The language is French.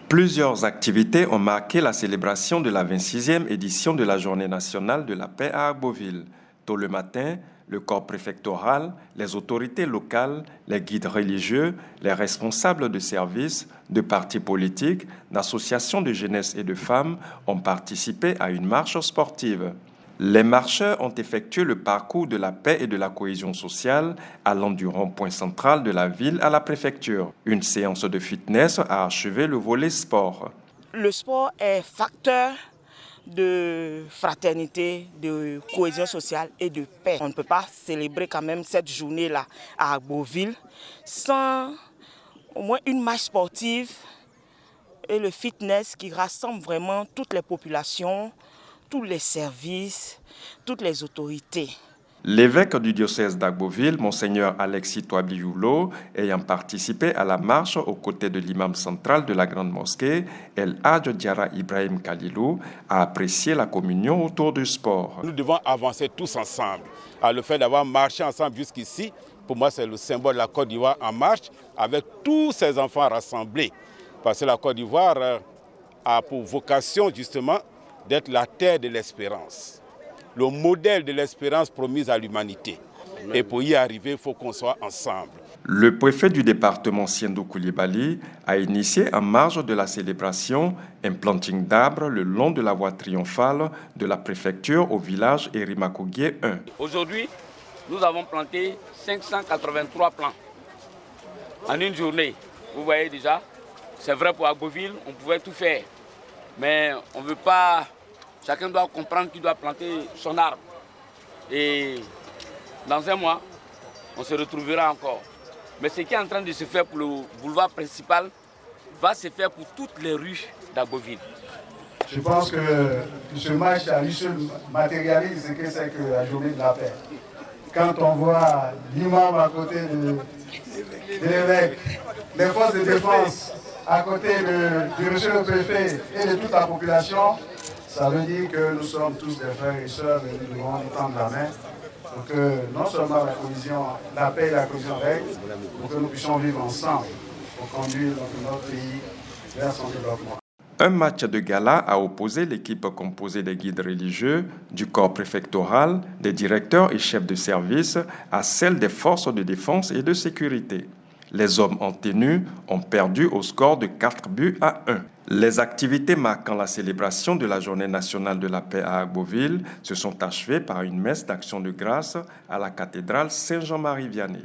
Plusieurs activités ont marqué la célébration de la 26e édition de la Journée nationale de la paix à Agboville. Tôt le matin, le corps préfectoral, les autorités locales, les guides religieux, les responsables de services, de partis politiques, d'associations de jeunesse et de femmes ont participé à une marche sportive. Les marcheurs ont effectué le parcours de la paix et de la cohésion sociale allant du rond-point central de la ville à la préfecture. Une séance de fitness a achevé le volet sport. Le sport est facteur de fraternité, de cohésion sociale et de paix. On ne peut pas célébrer quand même cette journée-là à Agboville sans au moins une marche sportive et le fitness qui rassemble vraiment toutes les populations, tous les services, toutes les autorités. L'évêque du diocèse d'Agboville, Monseigneur Alexis Touablioulo, ayant participé à la marche aux côtés de l'imam central de la Grande Mosquée, El Hadj Diarra Ibrahim Khalilou, a apprécié la communion autour du sport. Nous devons avancer tous ensemble. Alors, le fait d'avoir marché ensemble jusqu'ici, pour moi, c'est le symbole de la Côte d'Ivoire en marche, avec tous ces enfants rassemblés. Parce que la Côte d'Ivoire a pour vocation, justement, d'être la terre de l'espérance, le modèle de l'espérance promise à l'humanité. Et pour y arriver, il faut qu'on soit ensemble. Le préfet du département Siendou Koulibaly a initié en marge de la célébration un planting d'arbres le long de la voie triomphale de la préfecture au village Erimakougué 1. Aujourd'hui, nous avons planté 583 plants en une journée. Vous voyez déjà, c'est vrai pour Agboville, on pouvait tout faire. Mais on ne veut pas... Chacun doit comprendre qu'il doit planter son arbre. Et dans un mois, on se retrouvera encore. Mais ce qui est en train de se faire pour le boulevard principal va se faire pour toutes les rues d'Agboville. Je pense que ce match à lui seul matérialise ce que c'est que la journée de la paix. Quand on voit l'imam à côté de l'évêque, les forces de défense à côté de monsieur le préfet et de toute la population, ça veut dire que nous sommes tous des frères et sœurs et nous devons nous tendre la main pour que non seulement la paix et la cohésion règnent, pour que nous puissions vivre ensemble pour conduire notre pays vers son développement. Un match de gala a opposé l'équipe composée des guides religieux, du corps préfectoral, des directeurs et chefs de service à celle des forces de défense et de sécurité. Les hommes en tenue ont perdu au score de 4-1. Les activités marquant la célébration de la Journée nationale de la paix à Agboville se sont achevées par une messe d'action de grâce à la cathédrale Saint-Jean-Marie Vianney.